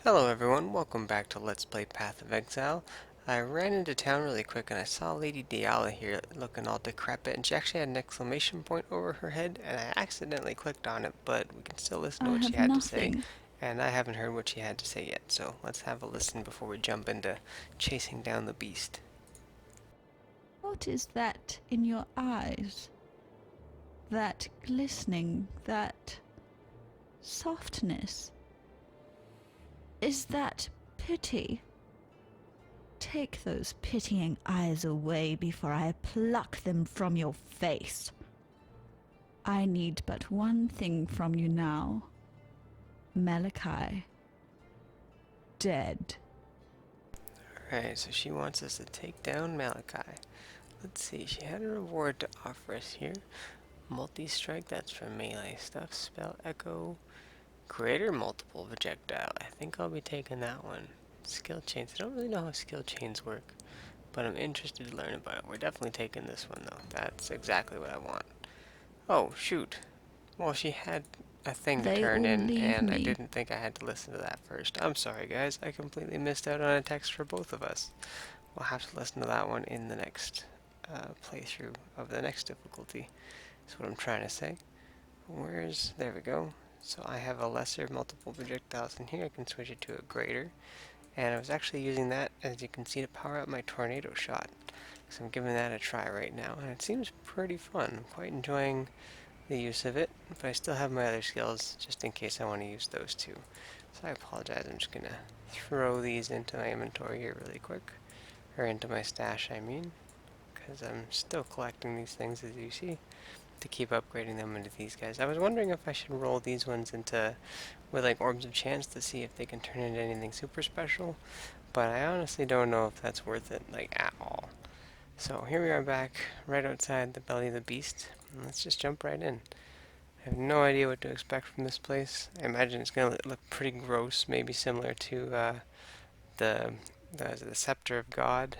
Hello everyone, welcome back to Let's Play Path of Exile. I ran into town really quick and I saw Lady Diala here looking all decrepit, and she actually had an exclamation point over her head and I accidentally clicked on it, but we can still listen to I what she have had to say, nothing. and I haven't heard what she had to say yet, so let's have a listen before we jump into chasing down the beast. What is that in your eyes? That glistening, that softness? Is that pity? Take those pitying eyes away before I pluck them from your face. I need but one thing from you now. Malachai. Dead. Alright, so she wants us to take down Malachai. Let's see, she had a reward to offer us here. Multi-strike, that's for melee stuff. Spell echo. Greater Multiple Projectile. I think I'll be taking that one. Skill chains. I don't really know how skill chains work, but I'm interested to learn about it. We're definitely taking this one, though. That's exactly what I want. Oh, shoot. Well, she had a thing to They turn all in, leave and I me. didn't think I had to listen to that first. I'm sorry, guys. I completely missed out on a text for both of us. We'll have to listen to that one in the next playthrough of the next difficulty. That's what I'm trying to say. There we go. So I have a lesser multiple projectiles in here. I can switch it to a greater. And I was actually using that, as you can see, to power up my tornado shot. So I'm giving that a try right now. And it seems pretty fun. I'm quite enjoying the use of it. But I still have my other skills, just in case I want to use those too. So I apologize. I'm just going to throw these into my inventory here really quick. Or into my stash, I mean. Because I'm still collecting these things, as you see, to keep upgrading them into these guys. I was wondering if I should roll these ones into with like orbs of chance to see if they can turn into anything super special, but I honestly don't know if that's worth it like at all. So here we are back right outside the belly of the beast, and let's just jump right in. I have no idea what to expect from this place. I imagine it's gonna look pretty gross, maybe similar to the the Scepter of God.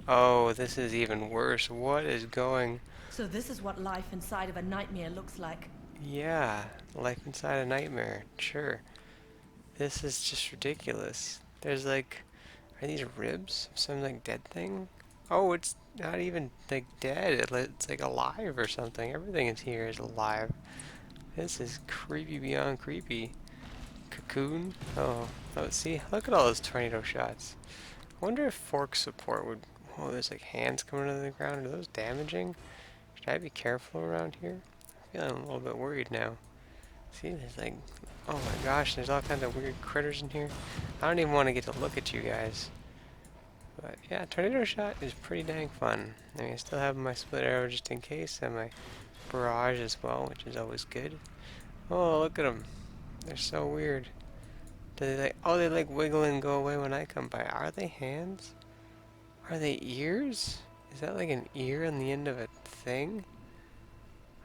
Oh, this is even worse. What is going? So this is what life inside of a nightmare looks like. Yeah, life inside a nightmare. Sure. This is just ridiculous. There's like, are these ribs of some like dead thing? Oh, it's not even like dead. It's like alive or something. Everything in here is alive. This is creepy beyond creepy. Cocoon. Oh, see, look at all those tornado shots. I wonder if fork support would. Oh, there's like hands coming out of the ground. Are those damaging? Should I be careful around here? I'm feeling a little bit worried now. See, there's like, oh my gosh, there's all kinds of weird critters in here. I don't even want to get to look at you guys. But yeah, tornado shot is pretty dang fun. I mean, I still have my split arrow just in case, and my barrage as well, which is always good. Oh, look at them. They're so weird. Do they like, oh, they like wiggle and go away when I come by. Are they hands? Are they ears? Is that like an ear on the end of a thing?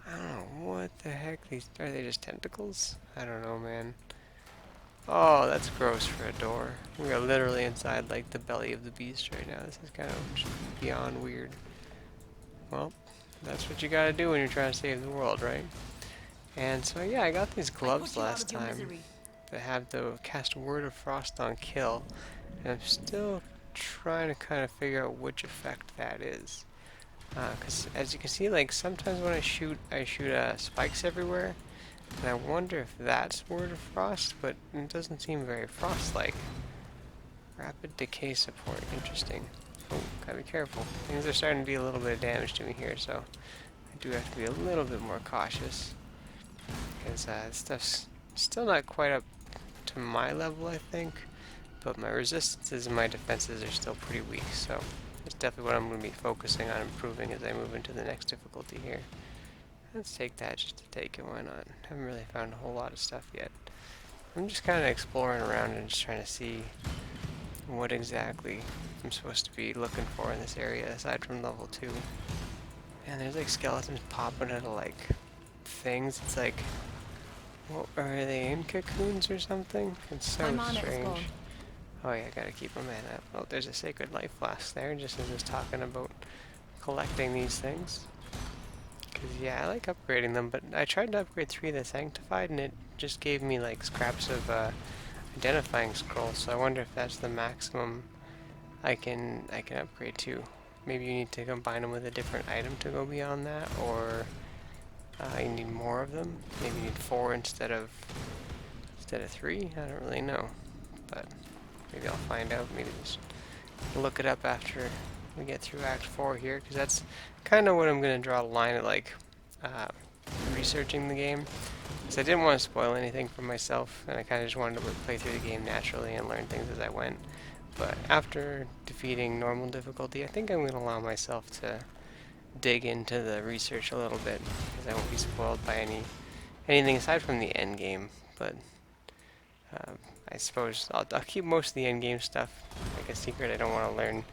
I don't know, what the heck? Are they just tentacles? I don't know, man. Oh, that's gross for a door. We are literally inside like the belly of the beast right now. This is kind of just beyond weird. Well, that's what you gotta do when you're trying to save the world, right? And so yeah, I got these I gloves put you out last of your time misery. that have the cast Word of Frost on kill, and I'm still trying to kind of figure out which effect that is. Because as you can see, like sometimes when I shoot spikes everywhere, and I wonder if that's Word of Frost, but it doesn't seem very frost-like. Rapid decay support, interesting. Oh, gotta be careful. Things are starting to do a little bit of damage to me here, so I do have to be a little bit more cautious. Because stuff's still not quite up to my level, I think, but my resistances and my defenses are still pretty weak, so that's definitely what I'm going to be focusing on improving as I move into the next difficulty here. Let's take that just to take it, why not? Haven't really found a whole lot of stuff yet. I'm just kind of exploring around and just trying to see what exactly I'm supposed to be looking for in this area aside from level 2. And there's like skeletons popping out of like things. It's like, what are they in cocoons or something? It's My so mana is strange. gone. Oh yeah, gotta keep my mana up. Oh, there's a sacred life flask there, just as I was talking about collecting these things. Cause yeah, I like upgrading them, but I tried to upgrade 3 of the sanctified and it just gave me like scraps of, I identifying scroll, so I wonder if that's the maximum I can upgrade to. Maybe you need to combine them with a different item to go beyond that, or you need more of them. Maybe you need 4 instead of 3. I don't really know, but maybe I'll find out. Maybe just look it up after we get through Act 4 here, because that's kind of what I'm going to draw a line at, like researching the game. Because I didn't want to spoil anything for myself, and I kind of just wanted to play through the game naturally and learn things as I went. But after defeating normal difficulty, I think I'm going to allow myself to dig into the research a little bit, because I won't be spoiled by anything aside from the end game. But I suppose I'll keep most of the end game stuff like a secret. I don't want to learn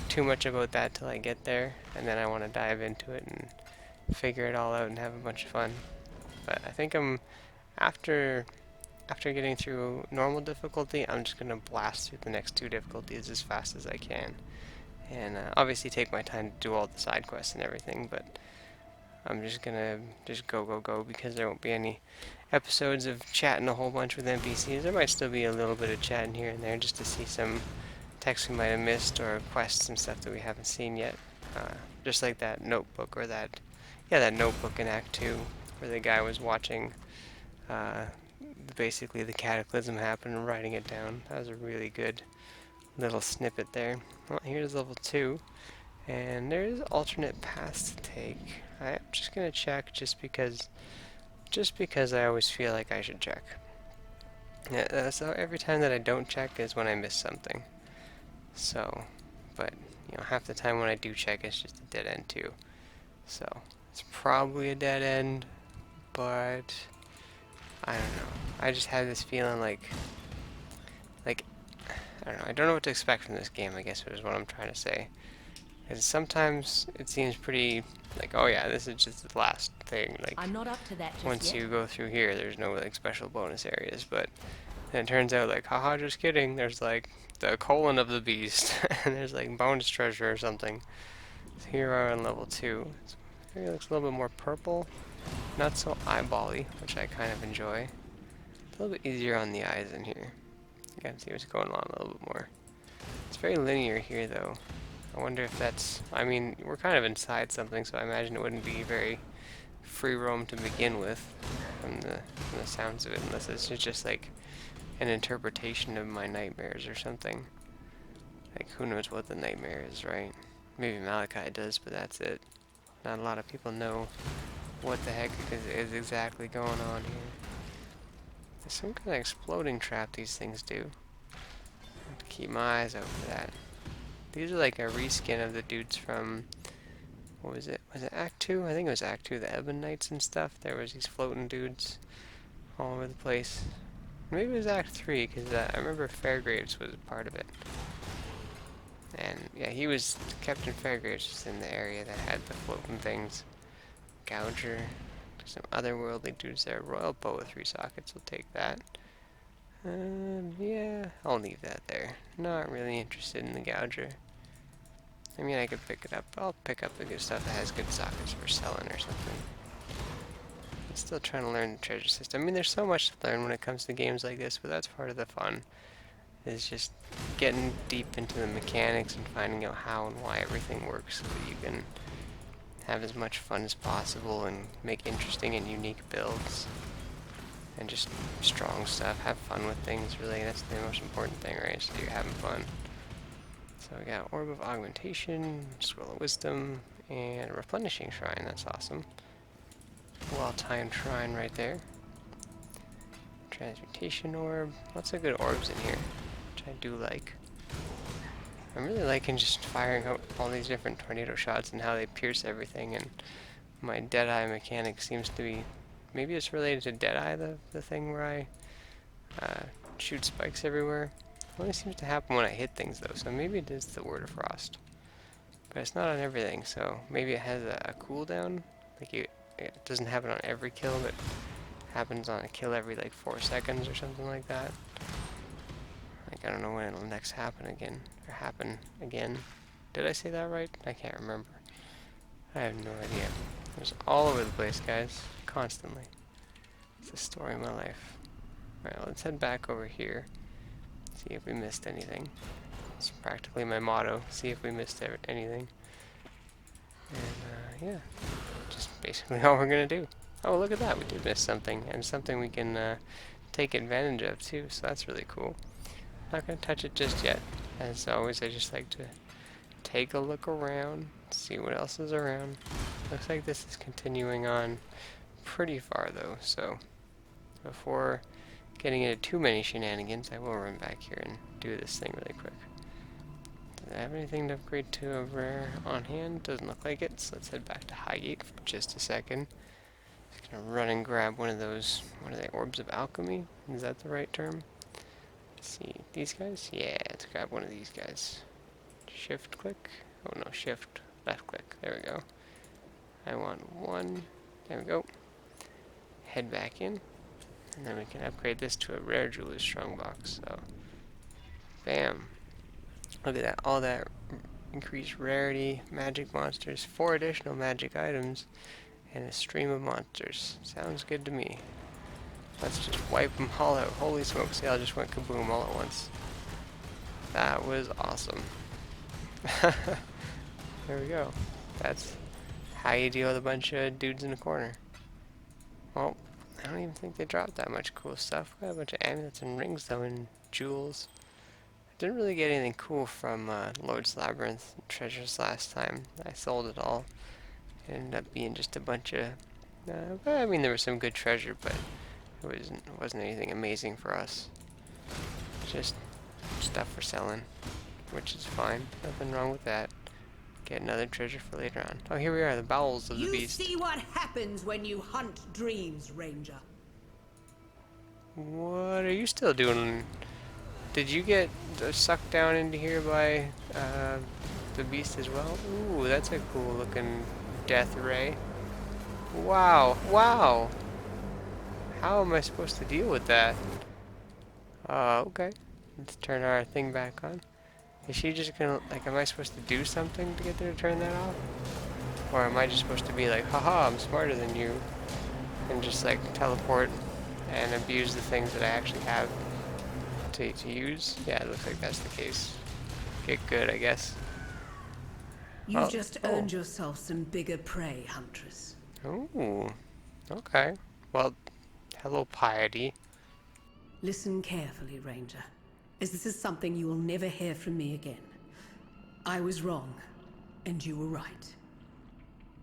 too much about that till I get there, and then I want to dive into it and figure it all out and have a bunch of fun. But I think after getting through normal difficulty, I'm just gonna blast through the next 2 difficulties as fast as I can, and obviously take my time to do all the side quests and everything. But I'm just gonna go because there won't be any episodes of chatting a whole bunch with NPCs. There might still be a little bit of chatting here and there just to see some text we might have missed, or quests and stuff that we haven't seen yet. Just like that notebook, or that notebook in Act 2 where the guy was watching basically the cataclysm happen and writing it down. That was a really good little snippet there. Well, here's level 2, and there's alternate paths to take. I'm just gonna check just because I always feel like I should check. Yeah, so every time that I don't check is when I miss something. So, but half the time when I do check, it's just a dead end too. So it's probably a dead end, but I don't know. I just have this feeling like I don't know. I don't know what to expect from this game, I guess is what I'm trying to say. Because sometimes it seems pretty like, oh yeah, this is just the last thing. Like, I'm not up to that just once yet. you go through here, there's no like special bonus areas. But then it turns out, like, haha, just kidding. There's like the colon of the beast, and there's like bonus treasure or something. So here we are on level 2. It looks a little bit more purple, not so eyebally, which I kind of enjoy. It's a little bit easier on the eyes in here. You can see what's going on a little bit more. It's very linear here, though. I wonder if that's... I mean, we're kind of inside something, so I imagine it wouldn't be very free roam to begin with from the sounds of it, unless it's just like an interpretation of my nightmares or something. Like, who knows what the nightmare is, right? Maybe Malachai does, but that's it. Not a lot of people know what the heck is exactly going on here. There's some kind of exploding trap these things do. I have to keep my eyes out for that. These are like a reskin of the dudes from, what was it? Was it Act 2? I think it was Act 2, the Ebon Knights and stuff. There was these floating dudes all over the place. Maybe it was Act 3, because I remember Fairgraves was a part of it. And yeah, he was, Captain Fairgraves was in the area that had the floating things. Gouger. Some otherworldly dudes there. Royal bow with 3 sockets, we'll take that. Yeah, I'll leave that there. Not really interested in the Gouger. I mean, I could pick it up. I'll pick up the good stuff that has good sockets for selling or something. I'm still trying to learn the treasure system. I mean, there's so much to learn when it comes to games like this, but that's part of the fun. Is just getting deep into the mechanics and finding out how and why everything works so that you can have as much fun as possible and make interesting and unique builds. And just strong stuff. Have fun with things, really. That's the most important thing, right? So you're having fun. So we got Orb of Augmentation, Scroll of Wisdom, and a Replenishing Shrine. That's awesome. Well-timed shrine right there. Transmutation Orb. Lots of good orbs in here, which I do like. I'm really liking just firing out all these different tornado shots and how they pierce everything, and my Deadeye mechanic seems to be... Maybe it's related to Deadeye, the thing where I shoot spikes everywhere. It only seems to happen when I hit things, though, so maybe it is the Word of Frost. But it's not on everything, so maybe it has a cooldown. Like, it doesn't happen on every kill, but happens on a kill every, like, 4 seconds or something like that. Like, I don't know when it'll next happen again. Or happen again. Did I say that right? I can't remember. I have no idea. It's all over the place, guys. Constantly. It's the story of my life. Alright, let's head back over here. See if we missed anything. It's practically my motto. See if we missed anything. And yeah, just basically all we're gonna do. Oh, look at that! We did miss something, and something we can take advantage of too. So that's really cool. Not gonna touch it just yet. As always, I just like to take a look around, see what else is around. Looks like this is continuing on pretty far though, so before getting into too many shenanigans, I will run back here and do this thing really quick. Do I have anything to upgrade to a rare on hand? Doesn't look like it, so let's head back to Highgate for just a second. Just gonna run and grab one of those, what are they, orbs of alchemy? Is that the right term? Let's see, these guys? Yeah, let's grab one of these guys. Shift click? Oh no, shift left click. There we go. I want one. There we go. Head back in. And then we can upgrade this to a rare jeweler's strongbox. So, bam. Look at that. All that increased rarity, magic monsters, 4 additional magic items, and a stream of monsters. Sounds good to me. Let's just wipe them all out. Holy smokes, they all just went kaboom all at once. That was awesome. There we go. That's how you deal with a bunch of dudes in the corner. Well, I don't even think they dropped that much cool stuff. Got a bunch of amulets and rings though, and jewels. I didn't really get anything cool from Lord's Labyrinth treasures last time. I sold it all. It ended up being just a bunch of... well, I mean, there was some good treasure, but it wasn't anything amazing for us. Just stuff for selling, which is fine. Nothing wrong with that. Get another treasure for later on. Oh, here we are, the bowels of the beast. You see what happens when you hunt dreams, Ranger. What are you still doing? Did you get sucked down into here by the beast as well? Ooh, that's a cool looking death ray. Wow, wow. How am I supposed to deal with that? Okay. Let's turn our thing back on. Is she just gonna, like, am I supposed to do something to get her to turn that off? Or am I just supposed to be like, haha, I'm smarter than you, and just, like, teleport and abuse the things that I actually have to use? Yeah, it looks like that's the case. Get good, I guess. You just earned yourself some bigger prey, Huntress. Ooh, okay. Well, hello, Piety. Listen carefully, Ranger, as this is something you will never hear from me again. I was wrong, and you were right.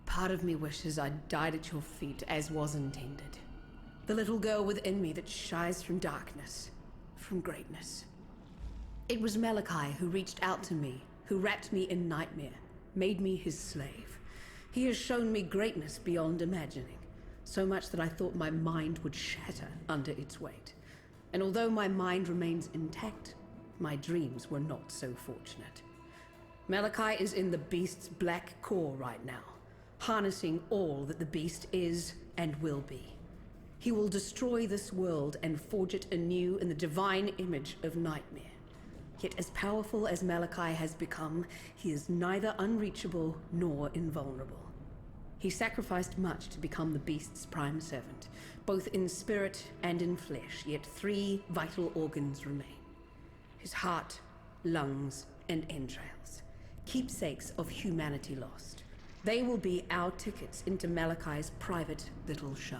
Part of me wishes I'd died at your feet as was intended. The little girl within me that shies from darkness, from greatness. It was Malachai who reached out to me, who wrapped me in nightmare, made me his slave. He has shown me greatness beyond imagining, so much that I thought my mind would shatter under its weight. And although my mind remains intact, my dreams were not so fortunate. Malachai is in the beast's black core right now, harnessing all that the beast is and will be. He will destroy this world and forge it anew in the divine image of nightmare. Yet as powerful as Malachai has become, he is neither unreachable nor invulnerable. He sacrificed much to become the beast's prime servant, both in spirit and in flesh, yet 3 vital organs remain. His heart, lungs, and entrails, keepsakes of humanity lost. They will be our tickets into Malachai's private little show.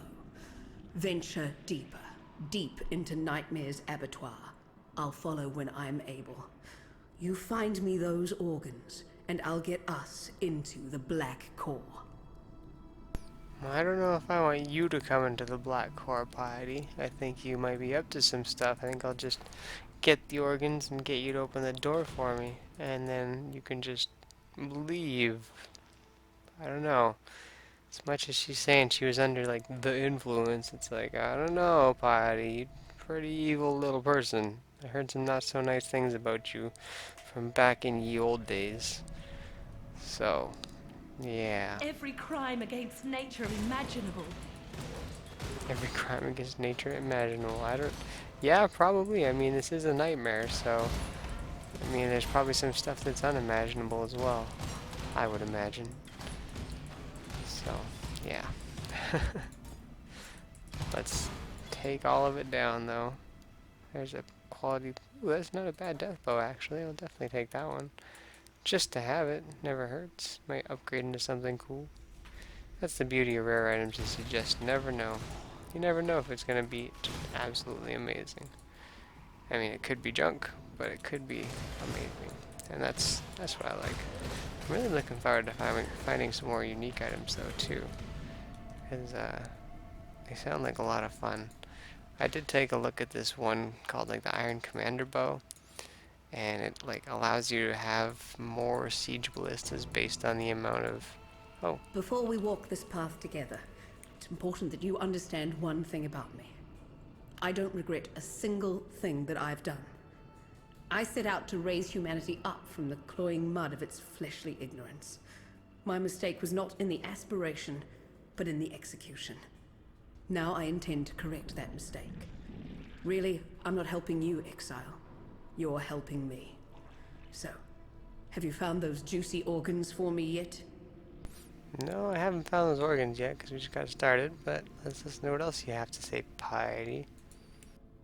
Venture deeper, deep into Nightmare's abattoir. I'll follow when I'm able. You find me those organs, and I'll get us into the Black Core. I don't know if I want you to come into the Black Core, Piety. I think you might be up to some stuff. I think I'll just get the organs and get you to open the door for me, and then you can just leave. I don't know. As much as she's saying she was under, like, the influence, it's like, I don't know, Piety. You're a pretty evil little person. I heard some not so nice things about you from back in ye old days. So, yeah. Every crime against nature imaginable. Every crime against nature imaginable. Yeah, probably. I mean, this is a nightmare, so... I mean, there's probably some stuff that's unimaginable as well. I would imagine. So, yeah. Let's take all of it down, though. There's a quality. Ooh, that's not a bad death bow, actually. I'll definitely take that one. Just to have it. Never hurts. Might upgrade into something cool. That's the beauty of rare items, is you just never know. You never know if it's going to be just absolutely amazing. I mean, it could be junk, but it could be amazing. And that's what I like. I'm really looking forward to finding some more unique items, though, too. Because they sound like a lot of fun. I did take a look at this one called like the Iron Commander Bow, and it like allows you to have more siege ballistas based on the amount of... Oh, Before we walk this path together, it's important that you understand one thing about me. I don't regret a single thing that I've done. I set out to raise humanity up from the cloying mud of its fleshly ignorance. My mistake was not in the aspiration, but in the execution. Now I intend to correct that mistake. Really, I'm not helping you, Exile. You're helping me. So, have you found those juicy organs for me yet? no, I haven't found those organs yet because we just got started, but let's listen to what else you have to say, Piety.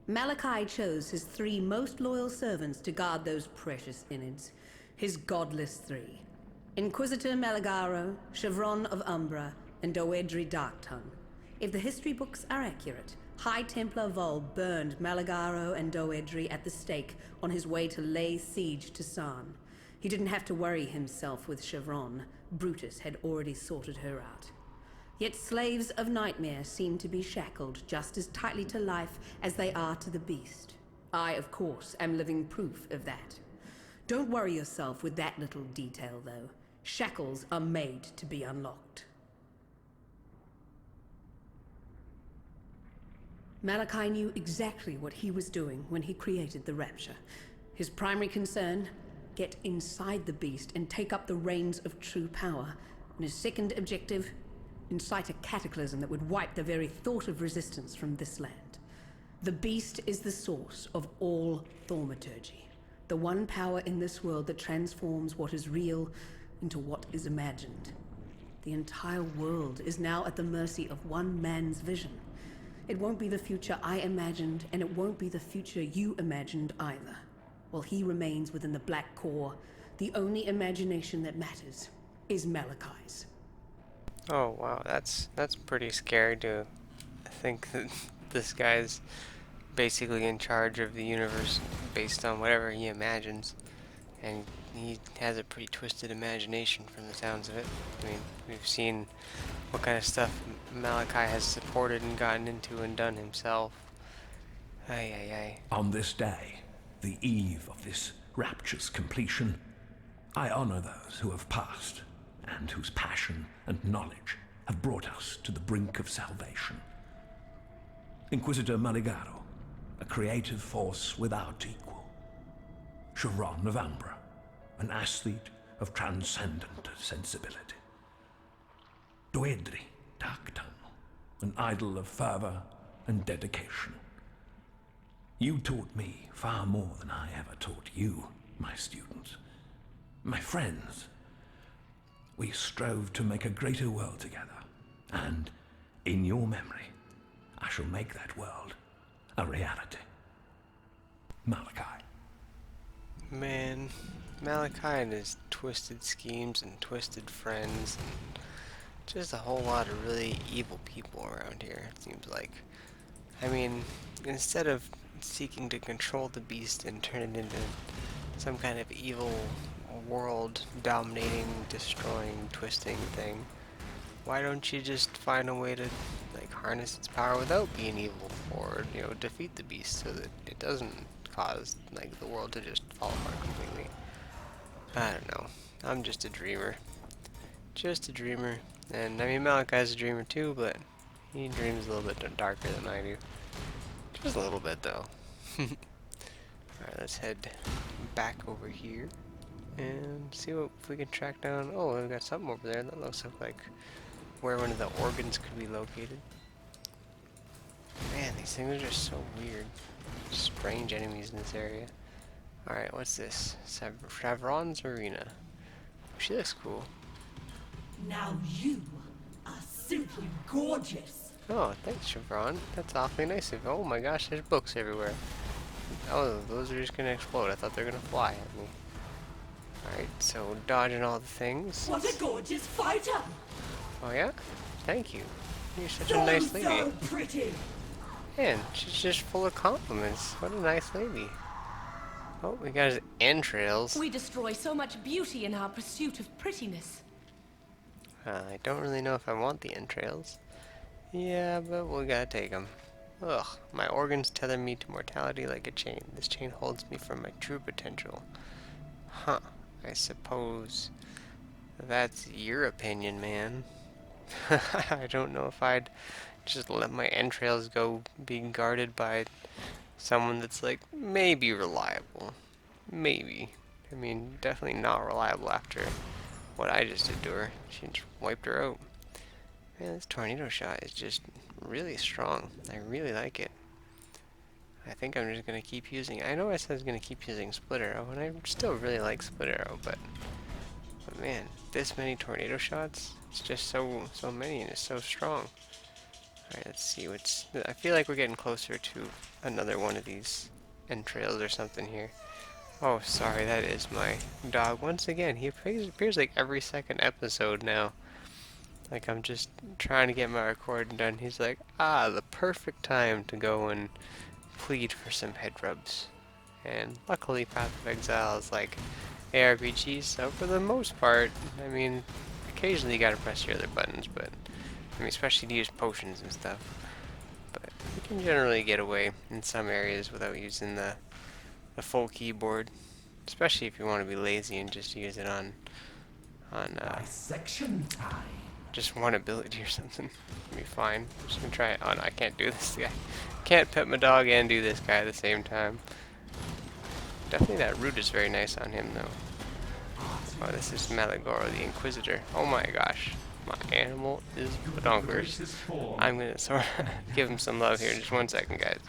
Malachai chose his 3 most loyal servants to guard those precious innards. His godless 3. Inquisitor Malagaro, Chevron of Umbra, and Doedri Darktongue. If the history books are accurate, High Templar Vol burned Malagaro and Doedri at the stake on his way to lay siege to Sarn. He didn't have to worry himself with Chevron. Brutus had already sorted her out. Yet slaves of nightmare seem to be shackled just as tightly to life as they are to the beast. I, of course, am living proof of that. Don't worry yourself with that little detail, though. Shackles are made to be unlocked. Malachai knew exactly what he was doing when he created the Rapture. His primary concern: get inside the beast and take up the reins of true power. And his second objective: incite a cataclysm that would wipe the very thought of resistance from this land. The beast is the source of all thaumaturgy, the one power in this world that transforms what is real into what is imagined. The entire world is now at the mercy of one man's vision. It won't be the future I imagined, and it won't be the future you imagined either. While he remains within the Black Core, the only imagination that matters is Malachai's. Oh wow, that's pretty scary to think that this guy's basically in charge of the universe based on whatever he imagines, and he has a pretty twisted imagination from the sounds of it. I mean, we've seen what kind of stuff Malachai has supported and gotten into and done himself. Ay ay ay. On this day, the eve of this rapture's completion, I honor those who have passed and whose passion and knowledge have brought us to the brink of salvation. Inquisitor Maligaro, a creative force without equal. Chevron of Umbra, an athlete of transcendent sensibility. Doedri Darktongue, an idol of fervor and dedication. You taught me far more than I ever taught you, my students. My friends, we strove to make a greater world together, and in your memory, I shall make that world a reality. Malachai. Man, Malachai and his twisted schemes and twisted friends, and just a whole lot of really evil people around here, it seems like. I mean, instead of seeking to control the beast and turn it into some kind of evil world dominating, destroying, twisting thing, why don't you just find a way to like harness its power without being evil, or defeat the beast so that it doesn't cause like the world to just fall apart completely? I don't know. I'm just a dreamer. Just a dreamer. And I mean, Malachai's a dreamer too, but he dreams a little bit darker than I do. Just a little bit though. Alright, let's head back over here and see what if we can track down. Oh, we've got something over there that looks like where one of the organs could be located. Man, these things are just so weird. Strange enemies in this area. Alright, what's this? Chevron's Arena. She looks cool. Now you are simply gorgeous. Oh, thanks, Chevron. That's awfully nice of you. Oh my gosh, there's books everywhere. Oh, those are just gonna explode. I thought they were gonna fly at me. Alright, so dodging all the things. What a gorgeous fighter! Oh yeah? Thank you. You're such a So, nice lady. so pretty! Man, she's just full of compliments. What a nice lady. Oh, we got his entrails. We destroy so much beauty in our pursuit of prettiness. I don't really know if I want the entrails. Yeah, but we gotta take them. Ugh, my organs tether me to mortality like a chain. This chain holds me from my true potential. Huh, I suppose that's your opinion, man. I don't know if I'd just let my entrails go being guarded by someone that's like maybe reliable. Maybe. I mean, definitely not reliable after what I just did to her. She just wiped her out. Man, this tornado shot is just really strong. I really like it. I think I'm just going to keep using it. I know I said I was going to keep using Split Arrow, and I still really like Split Arrow, but man, this many tornado shots? It's just so many, and it's so strong. Alright, let's see what's... I feel like we're getting closer to another one of these entrails or something here. Oh, sorry, that is my dog. Once again, he appears like every second episode now. Like, I'm just trying to get my recording done. He's like, ah, the perfect time to go and plead for some head rubs. And luckily, Path of Exile is like ARPG, so for the most part, I mean, occasionally you gotta press your other buttons, but, I mean, especially to use potions and stuff. But you can generally get away in some areas without using the full keyboard. Especially if you want to be lazy and just use it on Dissection time. just one ability or something. It'll be fine. I'm just gonna try it. Oh no, I can't do this guy. Can't pet my dog and do this guy at the same time. Definitely that root is very nice on him though. Oh, this is Malachai the Inquisitor. Oh my gosh. My animal is bonkers. I'm gonna sort of give him some love here in just 1 second, guys.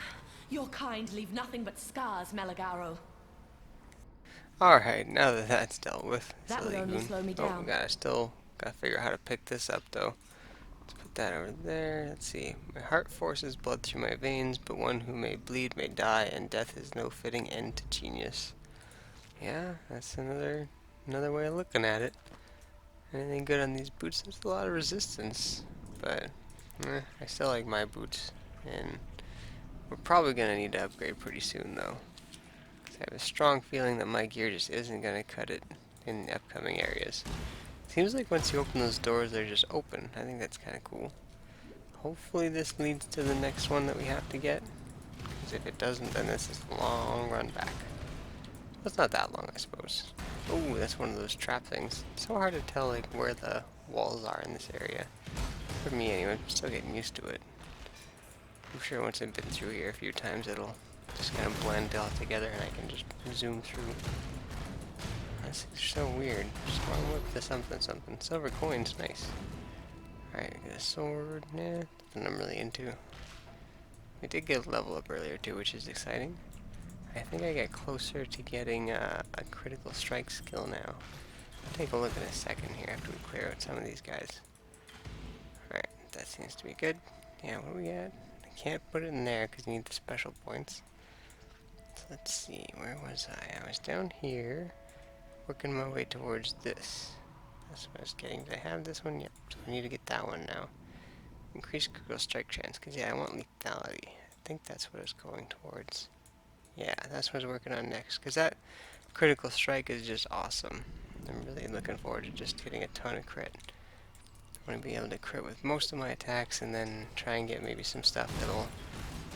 Your kind leave nothing but scars, Malachai. Alright, now that that's dealt with. That would silly only goon. slow me Oh, down. we gotta figure out how to pick this up though. Let's put that over there. Let's see. My heart forces blood through my veins, but one who may bleed may die, and death is no fitting end to genius. Yeah, that's another way of looking at it. Anything good on these boots? There's a lot of resistance, but I still like my boots, and we're probably gonna need to upgrade pretty soon though. I have a strong feeling that my gear just isn't going to cut it in the upcoming areas. Seems like once you open those doors, they're just open. I think that's kind of cool. Hopefully this leads to the next one that we have to get. Because if it doesn't, then this is a long run back. Well, it's not that long, I suppose. Oh, that's one of those trap things. It's so hard to tell like where the walls are in this area. For me anyway, I'm still getting used to it. I'm sure once I've been through here a few times, it'll just kind of blend all together and I can just zoom through. This is so weird. Just one whip to something something. Silver coins, nice. Alright, get a sword. Nah, nothing I'm really into. We did get a level up earlier too, which is exciting. I think I get closer to getting a critical strike skill now. I'll take a look in a second here after we clear out some of these guys. Alright, that seems to be good. Yeah, what do we got? I can't put it in there because you need the special points. Let's see, where was I? I was down here, working my way towards this. That's what I was getting. Did I have this one? Yep, so I need to get that one now. Increase critical strike chance, because yeah, I want lethality. I think that's what I was going towards. Yeah, that's what I was working on next, because that critical strike is just awesome. I'm really looking forward to just getting a ton of crit. I want to be able to crit with most of my attacks, and then try and get maybe some stuff that'll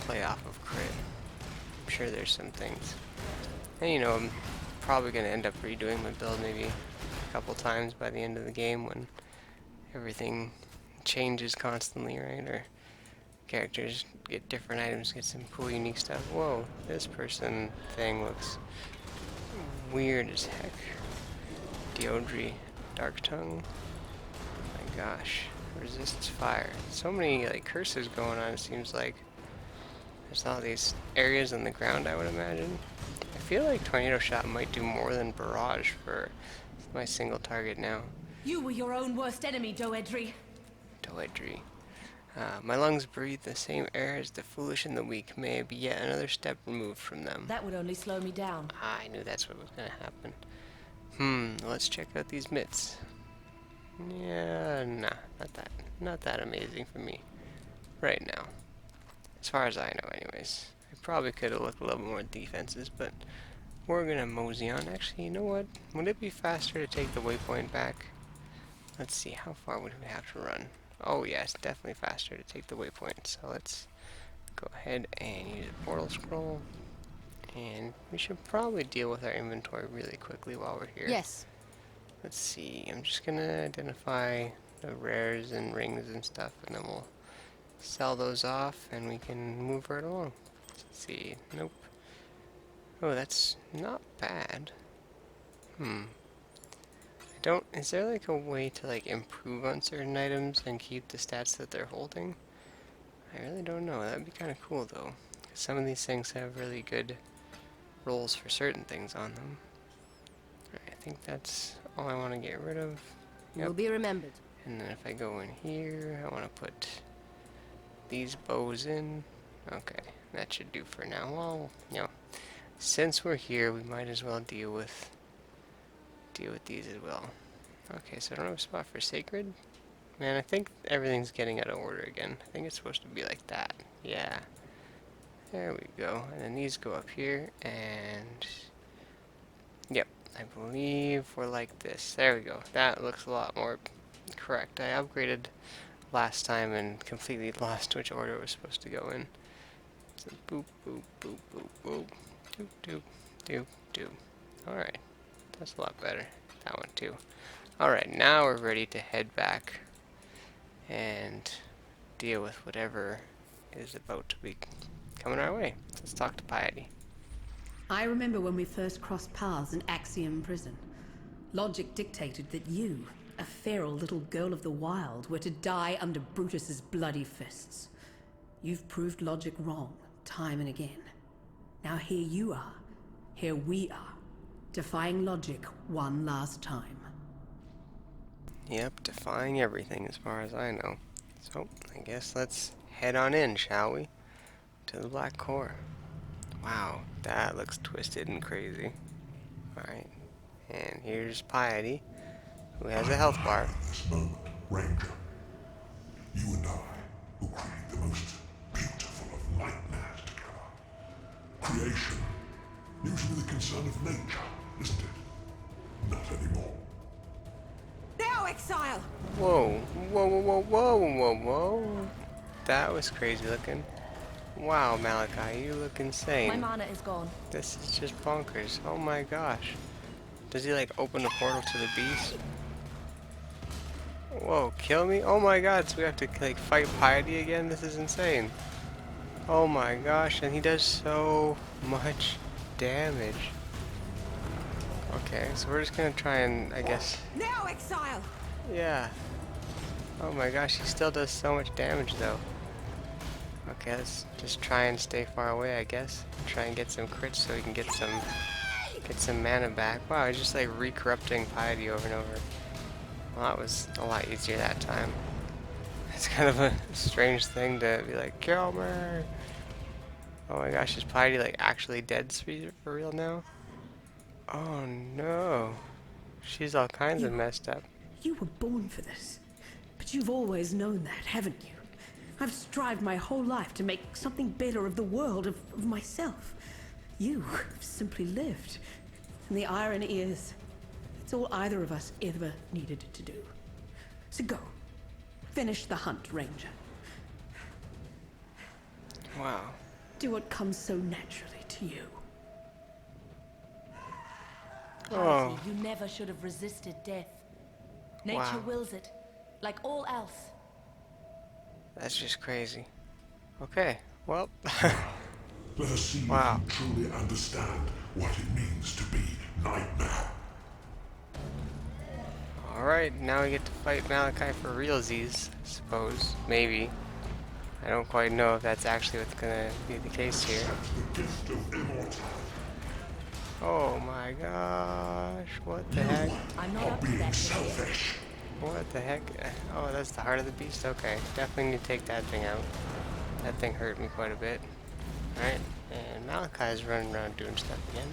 play off of crit. I'm sure there's some things. And you know, I'm probably going to end up redoing my build maybe a couple times by the end of the game when everything changes constantly, right? Or characters get different items, get some cool unique stuff. Whoa, this person thing looks weird as heck. Deodri, Dark Tongue. Oh my gosh, resists fire. So many like curses going on, it seems like. There's all these areas on the ground, I would imagine. I feel like Tornado Shot might do more than Barrage for my single target now. You were your own worst enemy, Doedri. Doedri. My lungs breathe the same air as the foolish and the weak. May I be yet another step removed from them. That would only slow me down. I knew that's what was going to happen. Let's check out these mitts. Yeah, nah, not that amazing for me right now. As far as I know, anyways. I probably could have looked a little more defenses, but we're gonna mosey on. Actually, you know what? Would it be faster to take the waypoint back? Let's see, how far would we have to run? Oh yes, definitely faster to take the waypoint. So let's go ahead and use a portal scroll. And we should probably deal with our inventory really quickly while we're here. Yes. Let's see, I'm just gonna identify the rares and rings and stuff, and then we'll sell those off and we can move right along. Let's see, nope. Oh, that's not bad. Is there like a way to like improve on certain items and keep the stats that they're holding? I really don't know. That'd be kind of cool though. 'Cause some of these things have really good rolls for certain things on them. Alright, I think that's all I want to get rid of. Yep. Will be remembered. And then if I go in here, I want to put these bows in. Okay, that should do for now. Well, since we're here, we might as well deal with these as well. Okay, so I don't have a spot for sacred. Man, I think everything's getting out of order again. I think it's supposed to be like that. Yeah. There we go. And then these go up here, and yep, I believe we're like this. There we go. That looks a lot more correct. I upgraded last time and completely lost which order it was supposed to go in. So boop, boop, boop, boop, boop. Doop, doop, doop, doop. Alright. That's a lot better. That one too. Alright, now we're ready to head back and deal with whatever is about to be coming our way. Let's talk to Piety. I remember when we first crossed paths in Axiom Prison. Logic dictated that you, a feral little girl of the wild, were to die under Brutus's bloody fists. You've proved logic wrong, time and again. Now here you are, here we are, defying logic one last time. Yep, defying everything as far as I know. So, I guess let's head on in, shall we? To the Black Core. Wow, that looks twisted and crazy. Alright, and here's Piety, who has a health bar. This moment, Ranger. You and I, who create the most beautiful of nightmares together. Creation, usually the concern of nature, isn't it? Not anymore. Now, Exile! Whoa, whoa, whoa, whoa, whoa, whoa, whoa. That was crazy looking. Wow, Malachai, you look insane. My mana is gone. This is just bonkers. Oh my gosh. Does he like open the portal to the beast? Whoa, kill me? Oh my god, so we have to like fight Piety again? This is insane. Oh my gosh, and he does so much damage. Okay, so we're just gonna try and, I guess... Now, Exile! Yeah. Oh my gosh, he still does so much damage though. Okay, let's just try and stay far away, I guess. Try and get some crits so we can get some mana back. Wow, he's just like re-corrupting Piety over and over. Well, that was a lot easier that time. It's kind of a strange thing to be like, kill me! Oh my gosh, is Piety like actually dead for real now? Oh no. She's all kinds of messed up. You were born for this. But you've always known that, haven't you? I've strived my whole life to make something better of the world, of myself. You have simply lived. And the irony is, it's all either of us ever needed to do. So go. Finish the hunt, Ranger. Wow. Do what comes so naturally to you. Oh. You never should have resisted death. Nature Wow. wills it, like all else. That's just crazy. Okay, well. Let us see Wow. if you truly understand what it means to be Nightmare. Alright, now we get to fight Malachai for realsies, I suppose. Maybe. I don't quite know if that's actually what's gonna be the case here. The gift of immortality. Oh my gosh, what the heck? I'm not Or up to being that today. selfish. What the heck? Oh, that's the heart of the beast? Okay, definitely need to take that thing out. That thing hurt me quite a bit. Alright, and Malachai's running around doing stuff again.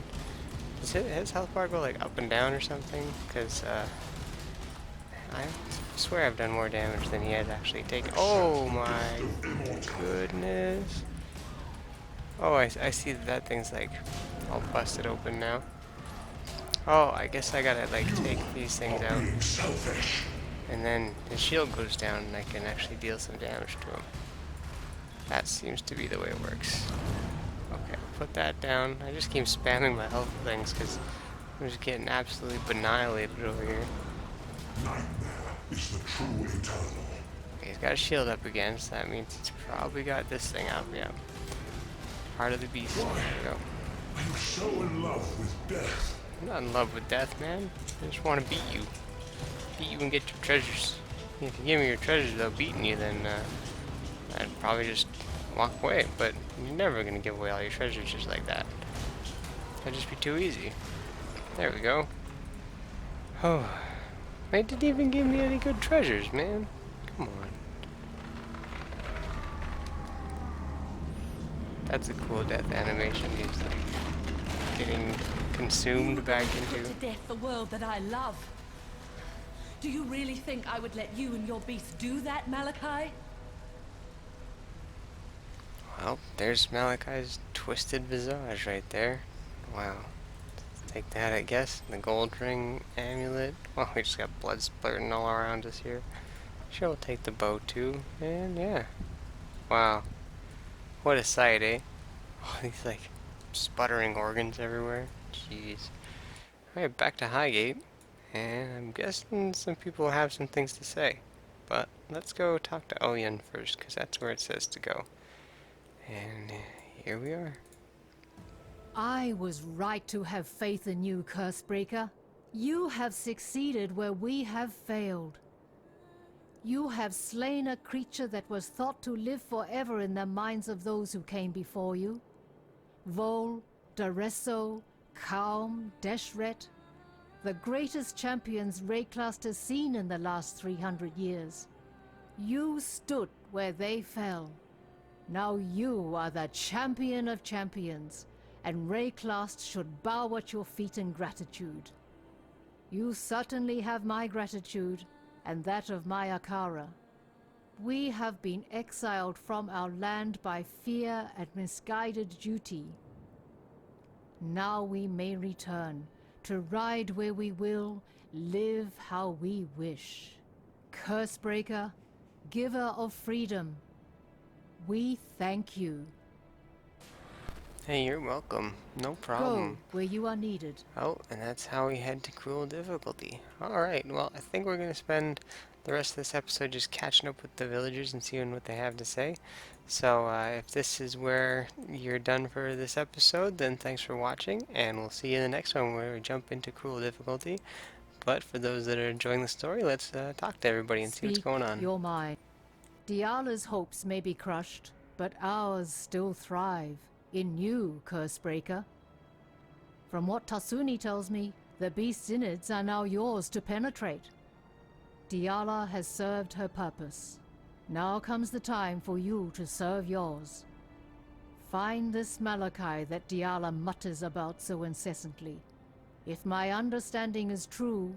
Does his health bar go like up and down or something? Because, I swear I've done more damage than he has actually taken. Oh my goodness. Oh, I see that thing's like all busted open now. Oh, I guess I gotta like take these things out. And then his shield goes down and I can actually deal some damage to him. That seems to be the way it works. Okay, put that down. I just keep spamming my health things because I'm just getting absolutely annihilated over here. Nightmare is the true eternal. Okay, he's got a shield up again, so that means he's probably got this thing out. Yeah. Heart of the beast. There we go. Are you so in love with death? I'm not in love with death, man. I just want to beat you. Beat you and get your treasures. If you give me your treasures without beating you, then I'd probably just walk away. But you're never going to give away all your treasures just like that. That'd just be too easy. There we go. Oh, they didn't even give me any good treasures, man. Come on. That's a cool death animation. He's like getting consumed back Put into. to death the world that I love. Do you really think I would let you and your beast do that, Malachai? Well, there's Malachai's twisted visage right there. Wow. Take that, I guess. The gold ring amulet. Well, we just got blood splurting all around us here. Sure, we'll take the bow too. And yeah. Wow. What a sight, eh? All these like sputtering organs everywhere. Jeez. Alright, back to Highgate. And I'm guessing some people have some things to say. But let's go talk to Oyen first, because that's where it says to go. And here we are. I was right to have faith in you, Cursebreaker. You have succeeded where we have failed. You have slain a creature that was thought to live forever in the minds of those who came before you. Vol, Daresso, Kaum, Deshret, the greatest champions Wraeclast has seen in the last 300 years. You stood where they fell. Now you are the champion of champions, and Wraeclast should bow at your feet in gratitude. You certainly have my gratitude, and that of my Akara. We have been exiled from our land by fear and misguided duty. Now we may return, to ride where we will, live how we wish. Cursebreaker, giver of freedom, we thank you. Hey, you're welcome. No problem. Go where you are needed. Oh, and that's how we head to cruel difficulty. Alright, well, I think we're going to spend the rest of this episode just catching up with the villagers and seeing what they have to say. So, if this is where you're done for this episode, then thanks for watching, and we'll see you in the next one where we jump into cruel difficulty. But for those that are enjoying the story, let's talk to everybody and see what's going on. Your mind. Diala's hopes may be crushed, but ours still thrive. In you, Cursebreaker. From what Tasumi tells me, the beast's innards are now yours to penetrate. Diala has served her purpose. Now comes the time for you to serve yours. Find this Malachai that Diala mutters about so incessantly. If my understanding is true,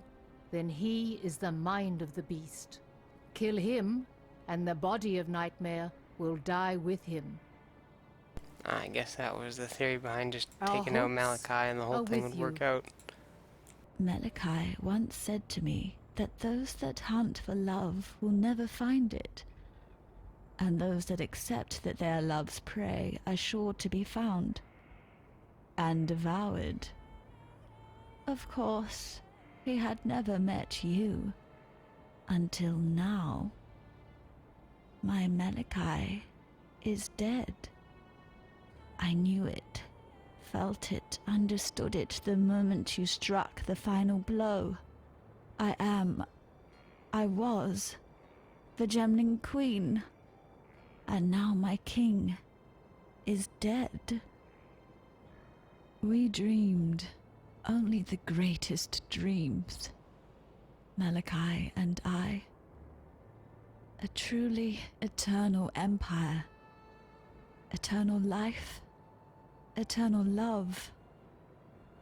then he is the mind of the beast. Kill him, and the body of Nightmare will die with him. I guess that was the theory behind just Our taking out hopes Malachai and the whole are thing with would work you. out. Malachai once said to me that those that hunt for love will never find it, and those that accept that they are love's prey are sure to be found and devoured. Of course, he had never met you until now. My Malachai is dead. I knew it, felt it, understood it the moment you struck the final blow. I was the Gemling Queen, and now my king is dead. We dreamed only the greatest dreams. Malachai and I. A truly eternal empire. Eternal life. Eternal love.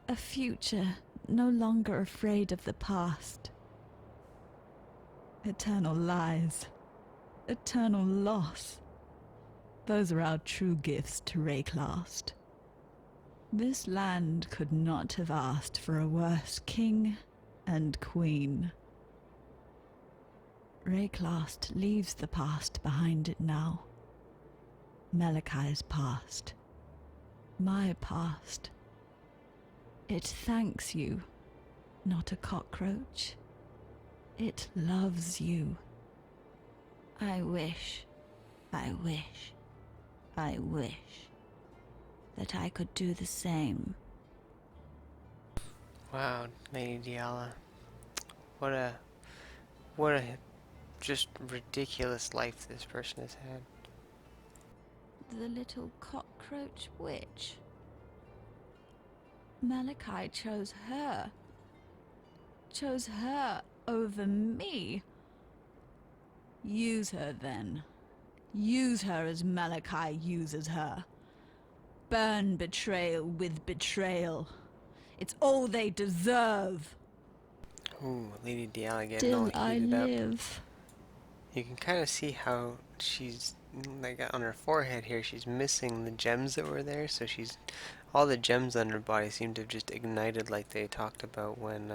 A future no longer afraid of the past. Eternal lies. Eternal loss. Those are our true gifts to Wraeclast. This land could not have asked for a worse king and queen. Wraeclast leaves the past behind it now. Malachai's past. My past. It thanks you, not a cockroach. It loves you. I wish that I could do the same. Wow, Lady Diala. What a just ridiculous life this person has had. The little cockroach witch. Malachai chose her. Chose her over me. Use her then. Use her as Malachai uses her. Burn betrayal with betrayal. It's all they deserve. Ooh, Lady Diala getting all Still I heated up. live. You can kind of see how she's, like, on her forehead here, she's missing the gems that were there, so she's, all the gems on her body seem to have just ignited like they talked about when,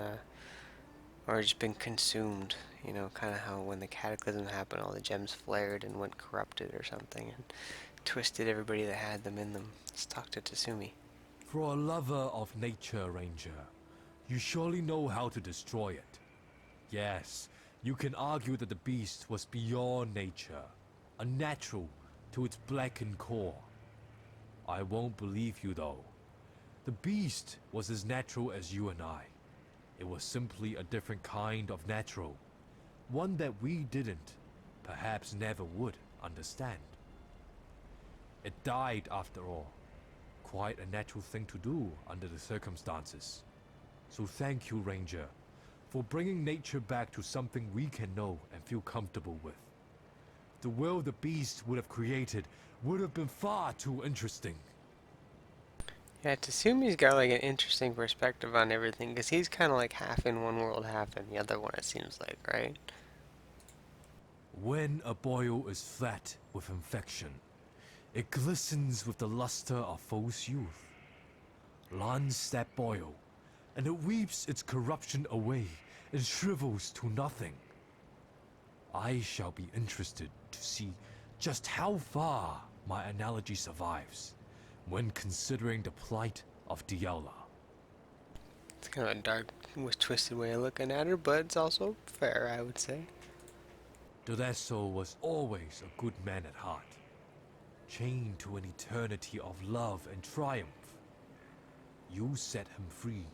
or just been consumed, you know, kind of how when the cataclysm happened, all the gems flared and went corrupted or something, and twisted everybody that had them in them. Let's talk to Tasumi. For a lover of nature, Ranger, you surely know how to destroy it. Yes, you can argue that the beast was beyond nature, unnatural to its blackened core. I won't believe you though. The beast was as natural as you and I. It was simply a different kind of natural, one that we didn't, perhaps never would, understand. It died after all. Quite a natural thing to do under the circumstances. So thank you, Ranger, for bringing nature back to something we can know and feel comfortable with. The world the beast would have created would have been far too interesting. Yeah, Tasumi's got like an interesting perspective on everything, because he's kind of like half in one world, half in the other one, it seems like, right? When a boil is flat with infection, it glistens with the luster of false youth. Lance that boil, and it weeps its corruption away and shrivels to nothing. I shall be interested to see just how far my analogy survives when considering the plight of Diala. It's kind of a dark, twisted way of looking at her, but it's also fair, I would say. Dodeso was always a good man at heart, chained to an eternity of love and triumph. You set him free.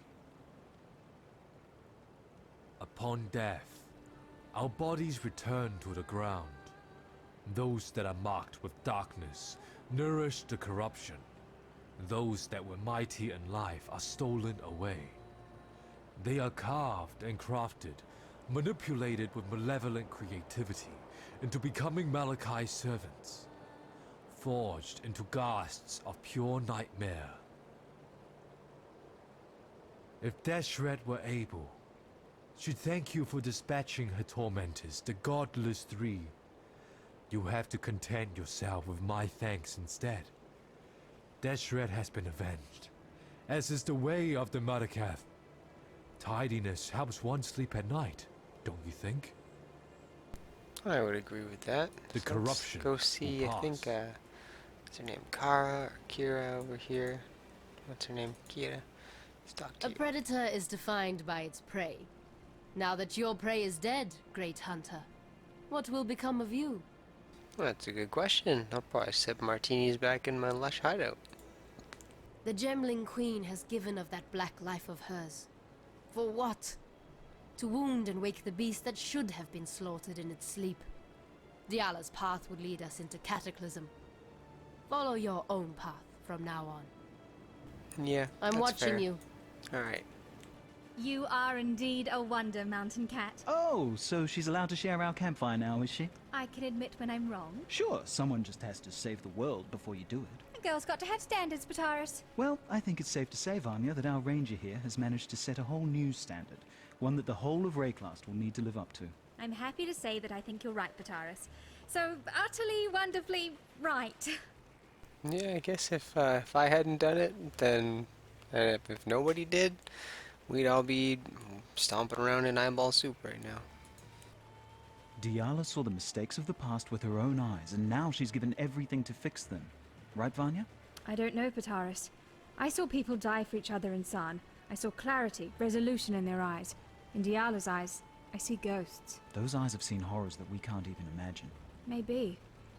Upon death, our bodies return to the ground. Those that are marked with darkness nourish the corruption. Those that were mighty in life are stolen away. They are carved and crafted, manipulated with malevolent creativity into becoming Malachai's servants, forged into ghasts of pure nightmare. If Deshret were able, she'd thank you for dispatching her tormentors, the godless three. You have to content yourself with my thanks instead. Deshret has been avenged, as is the way of the Marakath. Tidiness helps one sleep at night, don't you think? I would agree with that. The So let's corruption go see, will I think, pass. what's her name? Kara or Kira over here. What's her name? Kira. Let's talk to A you. predator is defined by its prey. Now that your prey is dead, great hunter, what will become of you? Well, that's a good question. I'll probably sip martinis back in my lush hideout. The Gemling Queen has given of that black life of hers. For what? To wound and wake the beast that should have been slaughtered in its sleep. Diala's path would lead us into cataclysm. Follow your own path from now on. Yeah, I'm that's watching fair. you. Alright. You are indeed a wonder, Mountain Cat. Oh, so she's allowed to share our campfire now, is she? I can admit when I'm wrong. Sure, someone just has to save the world before you do it. A girl's got to have standards, Pataris. Well, I think it's safe to say, Vanya, that our ranger here has managed to set a whole new standard. One that the whole of Wraeclast will need to live up to. I'm happy to say that I think you're right, Pataris. So utterly, wonderfully right. Yeah, I guess if I hadn't done it, then if nobody did, we'd all be stomping around in eyeball soup right now. Diala saw the mistakes of the past with her own eyes, and now she's given everything to fix them. Right, Vanya? I don't know, Pataris. I saw people die for each other in San. I saw clarity, resolution in their eyes. In Diala's eyes, I see ghosts. Those eyes have seen horrors that we can't even imagine. Maybe.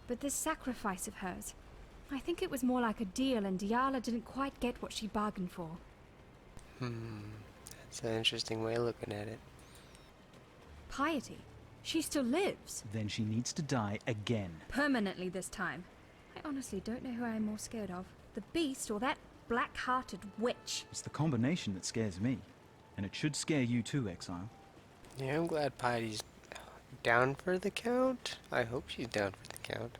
But this sacrifice of hers, I think it was more like a deal and Diala didn't quite get what she bargained for. That's an interesting way of looking at it. Piety. She still lives. Then she needs to die again. Permanently this time. I honestly don't know who I'm more scared of. The beast or that black-hearted witch. It's the combination that scares me. And it should scare you too, Exile. Yeah, I'm glad Piety's down for the count. I hope she's down for the count.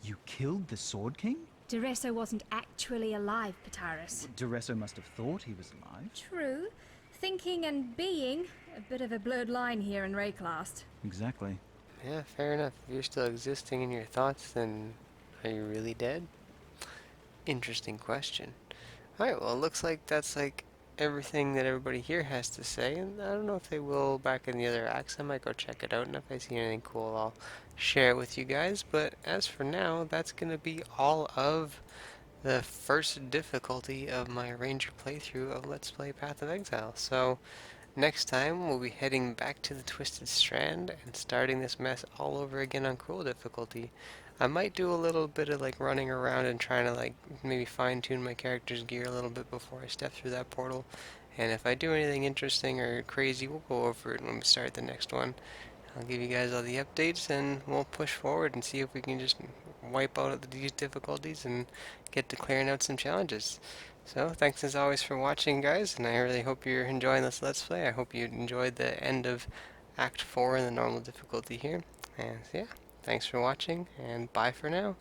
You killed the Sword King? Duresso wasn't actually alive, Pataris. Duresso must have thought he was alive. True. Thinking and being, a bit of a blurred line here in Wraeclast. Exactly. Yeah, fair enough. If you're still existing in your thoughts, then are you really dead? Interesting question. Alright, well, it looks like that's everything that everybody here has to say, and I don't know if they will back in the other acts. I might go check it out, and if I see anything cool, I'll share it with you guys. But as for now, that's going to be all of the first difficulty of my Ranger playthrough of Let's Play Path of Exile. So next time, we'll be heading back to the Twisted Strand and starting this mess all over again on Cruel difficulty. I might do a little bit of running around and trying to maybe fine-tune my character's gear a little bit before I step through that portal. And if I do anything interesting or crazy, we'll go over it when we start the next one. I'll give you guys all the updates and we'll push forward and see if we can just wipe out these difficulties and get to clearing out some challenges. So thanks as always for watching, guys, and I really hope you're enjoying this Let's Play. I hope you enjoyed the end of Act 4 in the normal difficulty here. And yeah. Thanks for watching, and bye for now.